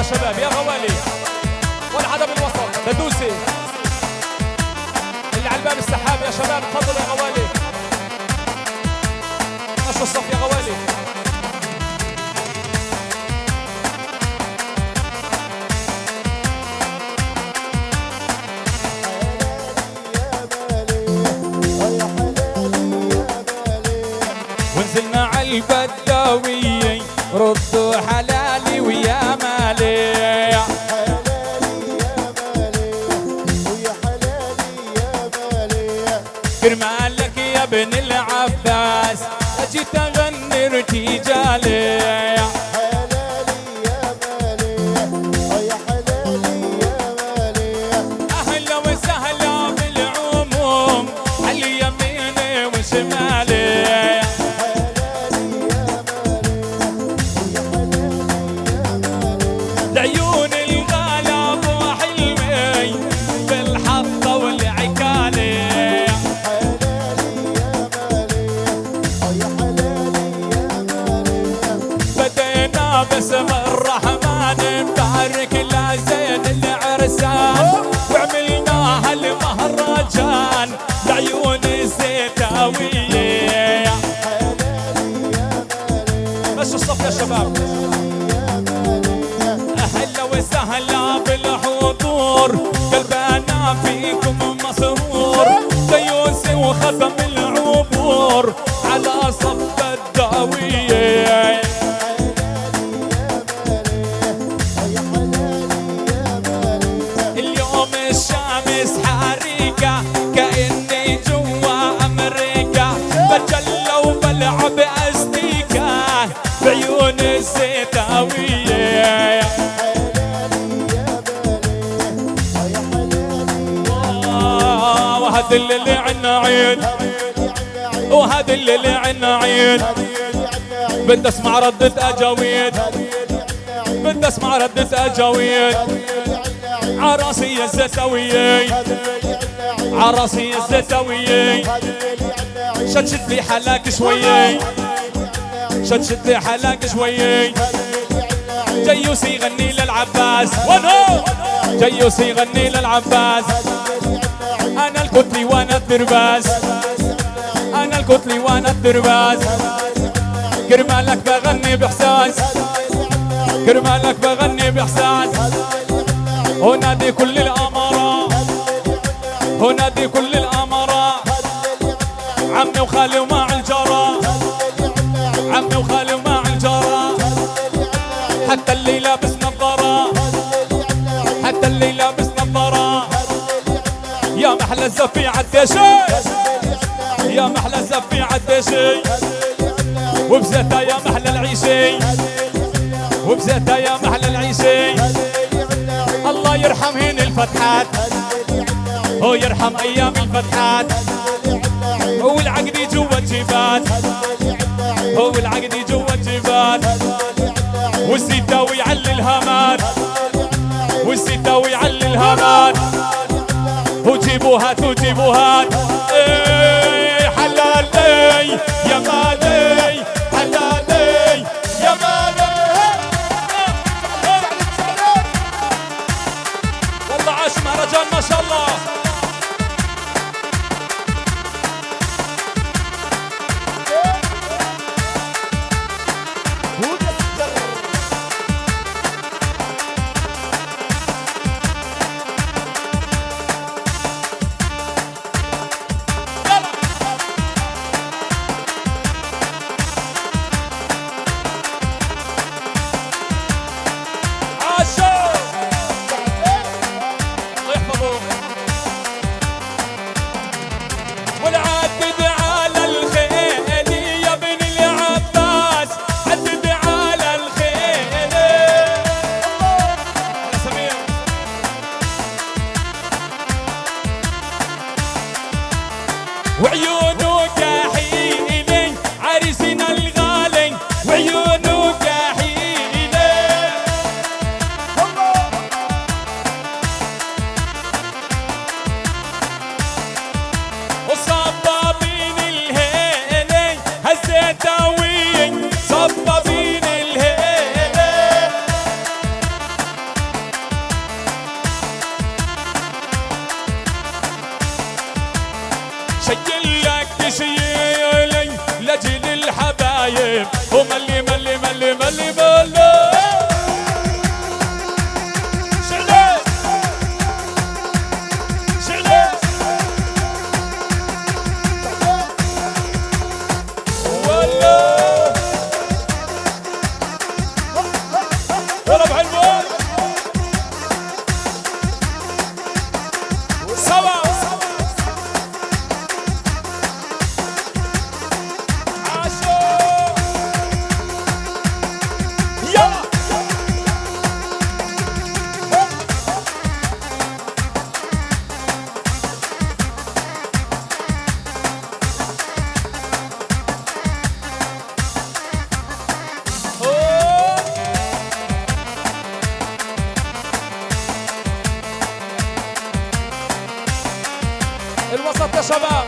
يا شباب يا غوالي، ولا حدا بالوسط بدوسي اللي على الباب السحاب يا شباب، تفضلوا يا غوالي، مشوا الصف يا غوالي. ونزلنا عالبداوية ردوا حلالي ويا مالي، كرمالك يا ابن العباس اجيت اغني ارتجالي، اهلا وسهلا بالعموم على يميني وشمالي، لعيون الغلاب وحلمي بالحطة والعكالي، بدينا باسم الرحمن مبارك لزين العرسان، وعملناها المهرجان لعيون الزيتاوية. مشوا الصف يا شباب. أهلا وسهلا بالحضور قلبنا فيكم مسرور، ديوسي وختم العبور على صف الداوية. اليوم الشمس حريقة كأني جوا أمريكا، بتجلى وبلعب أستيكا بعيون الزيتاوية. وهذا اللي عنا عين، وهذا اللي عنا عين، بدي اسمع ردة أجاويد، بدي اسمع ردة أجاويد. عراسي الزيتاوية، عراسي الزيتاوية، شد لي حلاك شوية، شد لي حلاك شوية. جيوسي يغني للعباس، ونو جيوسي يغني للعباس. أنا الكتلي وأنا الدرباس، أنا الكتلي وأنا الدرباس. كرمالك بغني بإحساس، كرمالك بغني بإحساس. ونادي كل الأمراء، ونادي كل الأمراء. عمي وخالي ومع الجرى، عمي وخالي ومع الجرى. حتى اللي لابس نظارة، حتى اللي لابس نظارة. يا محلى الزفي عالدشي، يا محلى الزفي عالدشي. وبزيتها يا محلى العيشي، وبزيتها يا محلى العيشي. الله يرحم هين الفتحات، هو يرحم ايام الفتحات. هو العقدي جوا الجبال، هو العقدي جوا الجبال. والزيتاوي يعلي الهمان، والزيتاوي يعلي الهمان. وجيبوا هات وجيبوا هات. ايه حلالي يا مالي، حلالي يا مالي. والله عاش مهرجان ما شاء الله. وعيونه كحيلي عريسنا الغالي، وعيونه كحيلي. وصبابين الهيلي هالزيتاوي، صبابين الهيلي. شيل لك تشيلي لجل الحبايب وملي ملي ملي ملي ملي شعلي شعلي والله ولا بحلوان سوا الوسط يا شباب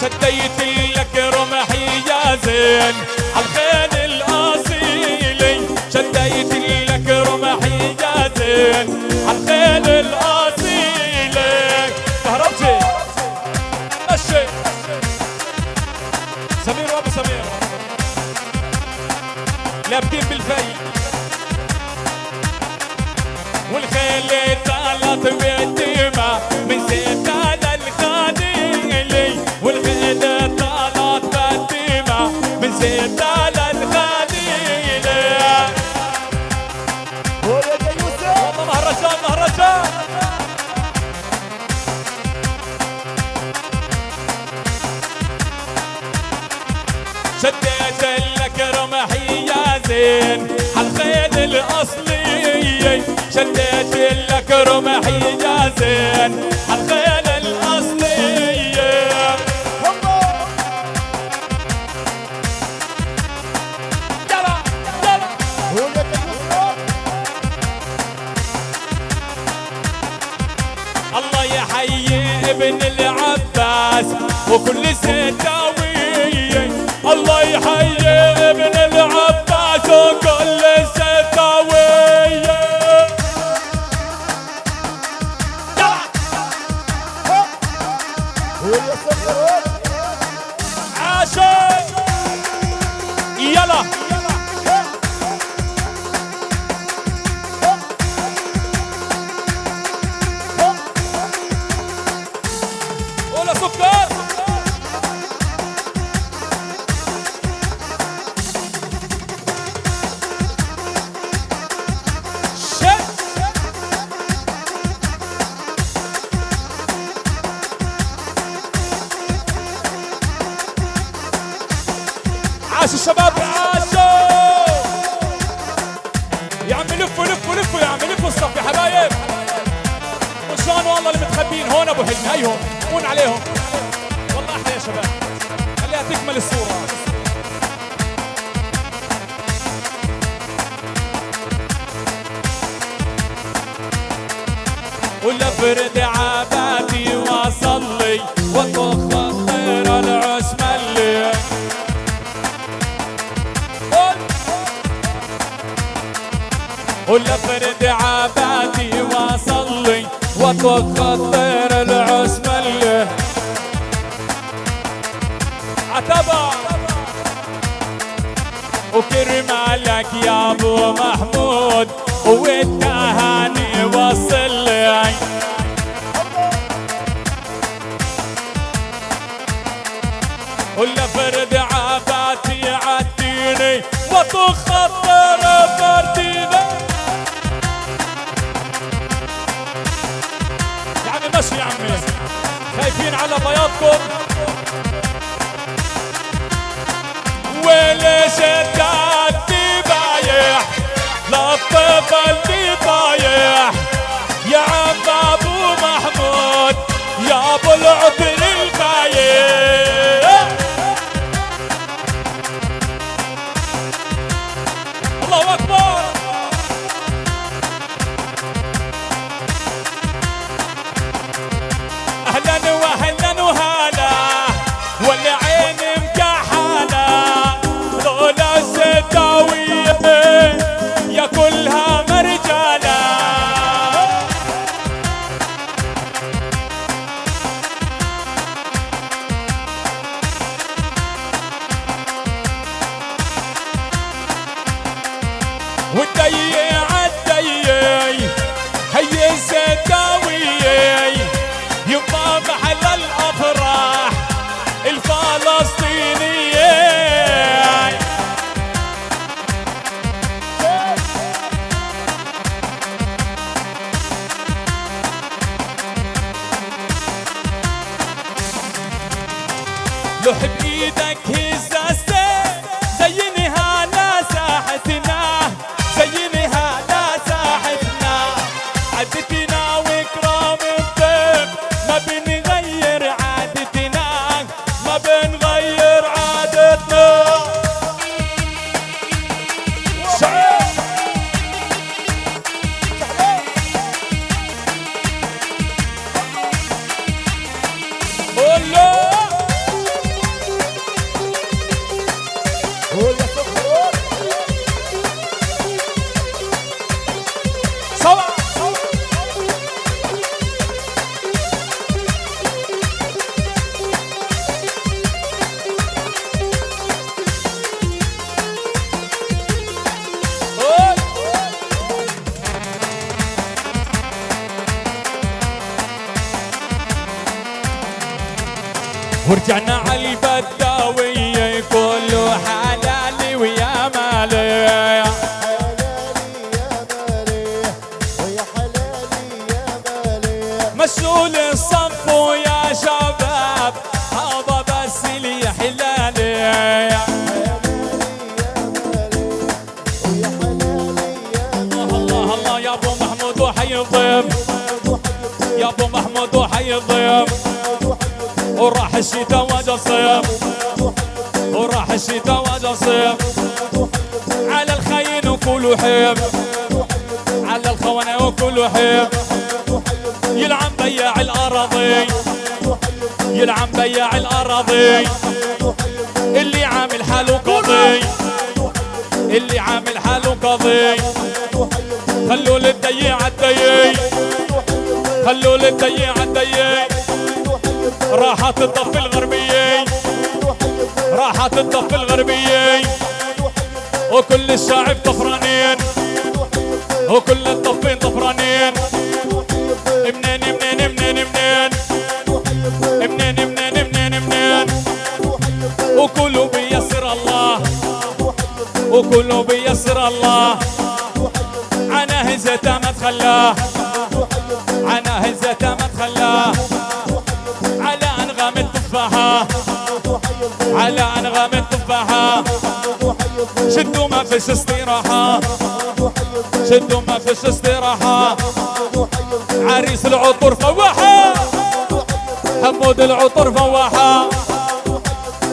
شديت لك رمحي يا زين عالخيل الاصيلي شديت لك رمحي يا زين عالخيل الاصيلي كهربتي مشي سمير وابو سمير لابدين بالفي والخيل طالت بالدماء من زيت على الخليلي والخيل طالت بالدماء من زيت على الخليلي والله مهرجان مهرجان شديت لك رمحي يا زين عالخيل الاصلي شديت لك رمحي يا زين عالخيل الاصلي يلا يلا الله يحيي ابن العباس وكل ستاوي الله يحيي ابن العباس وكل ستاوي عاشق يلا ولا سكر عاش الشباب عاشوا يا عم لفوا لفوا لفوا يا عم لفوا الصف يا حبايب وشان والله اللي متخبين هون ابو حلمي هيهم هون عليهم والله احلى يا شباب خليها تكمل الصوره ولا فرد عبادي واصلي واطخ خير العسملي ولا فرد عبادي واصلي واطخ خير العسملي عتبة وكرمالك يا ابو محمود والتهاني وصل لي ولا فرد عباتي عديني وطخ خطر فرديني يا عمي مشي يا عمي خايفين على بياضكم وليش التعدي بايح للطفل اللي طايح يا عم ابو محمود يا ابو العطر البايح الله اكبر اهلا واهلا وهلا والعين مكحله لولا سوا ورجعنا على البداوية كله حلالي ويا مالي مسؤول الصف ويا شباب هذا بس اللي حلالي الله الله يا ابو محمود وحي الضيف يا ابو محمود وحي الضيف وراح الشتاء وجا الصيف وراح الشتاء وجا الصيف على الخاين وكل حيب على الخونة وكل حيب يلعن بياع الأراضي يلعن بياع الأراضي اللي عامل حاله قاضي اللي عامل حاله قاضي خلوا للديع الديع خلوا للديع الديع راحت الضف الغربية راحت الضف الغربية وكل الشعب طفرانين وكل الضفين طفرانين منين منين منين منين منين منين منين منين وكله بيسر الله وكله بيسر الله عنا هزته ما تخلاه عنا هزته ما تخلاه على أنغام التفاحة على أنغام التفاحة شدوا ما فيش استراحة شدوا ما فيش استراحة عريس العطر فواحة حمود العطر فواحة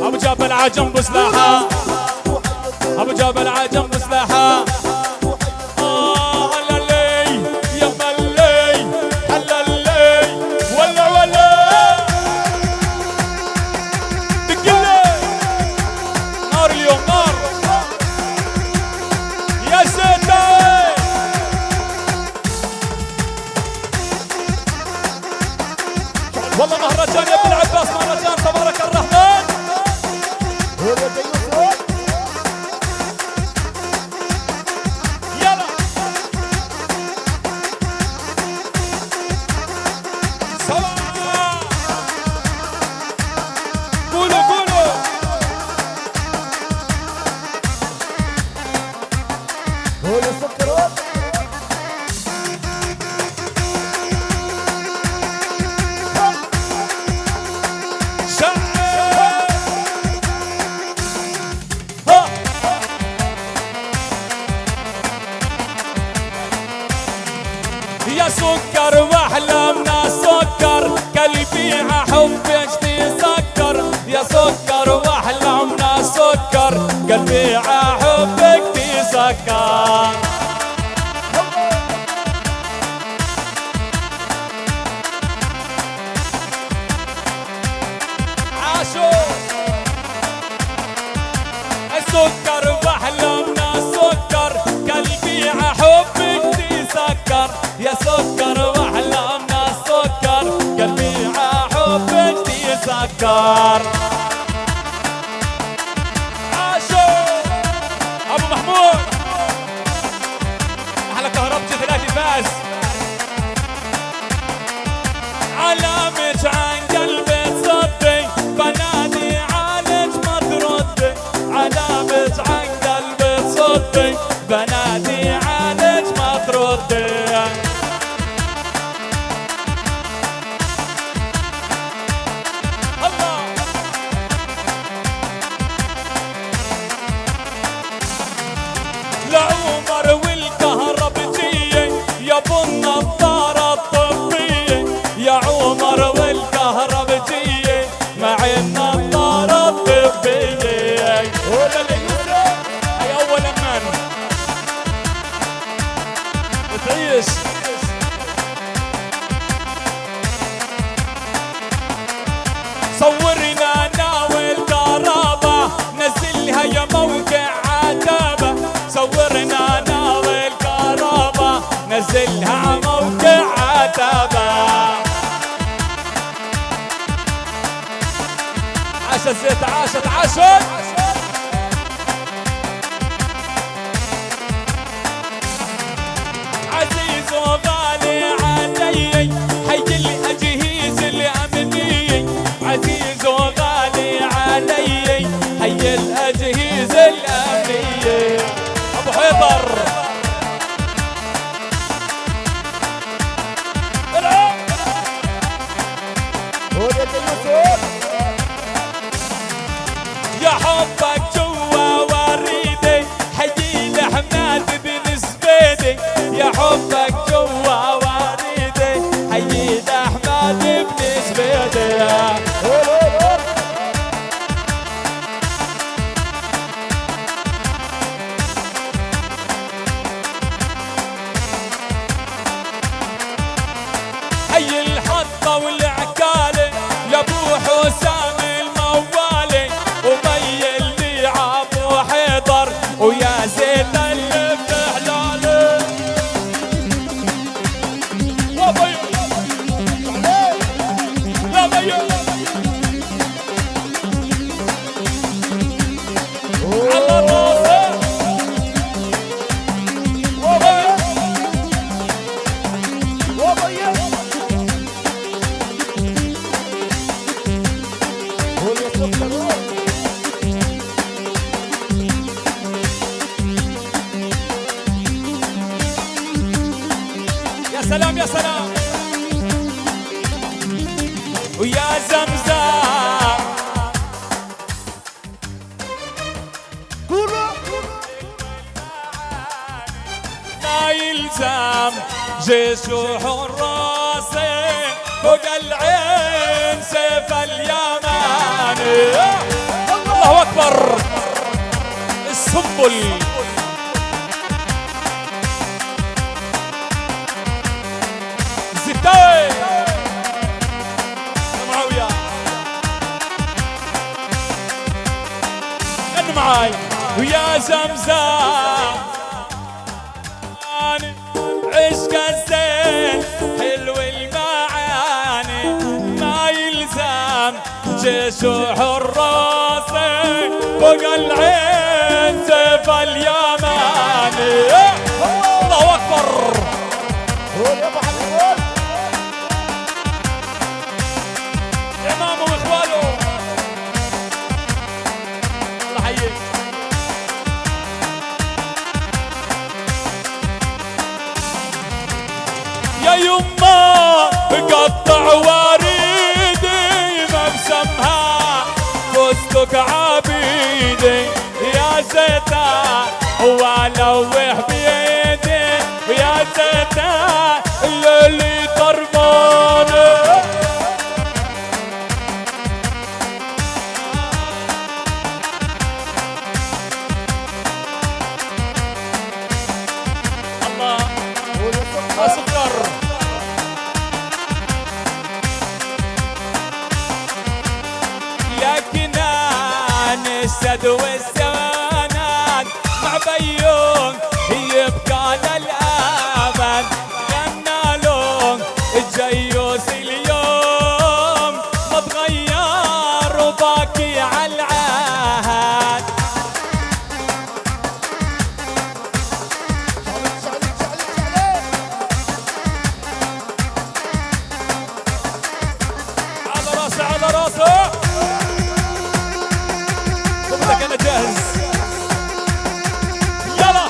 أبو جابل عجم بسلاحة أبو جابل عجم بسلاحة والله مهرجان يا ابن العباس مهرجان تبارك الرحمن يلا سوا قولوا قولوا قولوا سكروا يا سكر واحلامنا سكر قلبي حبك تسكر يا سكر واحلامنا سكر قلبي حبك تسكر عاشو السكر واحلامنا سكر قلبي حبك تسكر يا سكر واحلامنا سكر قلبي حبك تسكر عاشو ابو محمود احلى كهربتي ثلاثي فاس علامج عن قلبي تصدي بنادي عالج ما تردي علامج عن تعاشت عاشت عاشت. عزيز وغالي علي حي الأجهيز الأمنية، عزيز وغالي علي حي الأجهيز الأمنية. أبو حيدر يا حبك جوا وريدي حي الأحمد بن زبيدي، يا حبك جوا وريدي حي الأحمد بن زبيدي. حي الحطة والعكالة لابو حسام الموالي، ومي اللي عابو حيدر ويا زيد اللي بحلالي. وابي لا بي على راسه. يا سلام يا سلام. ويا زمزم لا يلزم جيش وحراسه فوق العين سيف اليماني. الله اكبر. السنبل زتاوي معاوية غنوا معاي. ويا زمزم عشق الزين حلو المعاني، ما يلزم جيش وحراسي فوق العين سيف اليماني. الله اكبر. امامه واخواله الله يحييك. يا يما قطع وريدي مبسمها فستك عبيدي، يا زيتا ولوح بيدي، يا زيتا اللي طرماني. الله أسكر. لكن أنا السد والسنان مع بيون يبقى للأبد، جنالون الجيوس اليوم ما تغير وباقي على العهد. على راسه على راسه. صبتك انا جاهز. يلا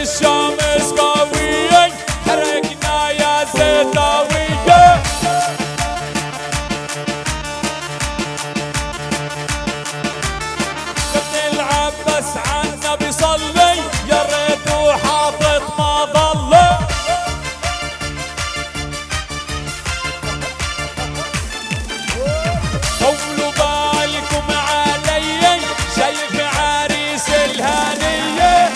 الشمس قوية حرقنا يا زيتاوية. ابن العباس عنا بيصلي يا ريت حاطط ما ظل. طولوا بالكم علي شايف عريس الهنية.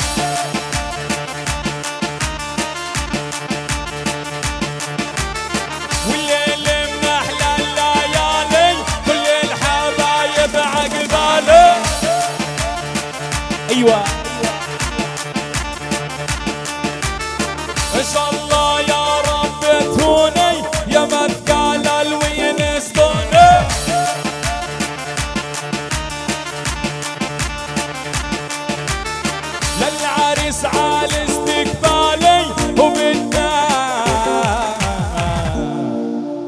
والليل من احلى الليالي كل الحبايب عقبالي. ايوه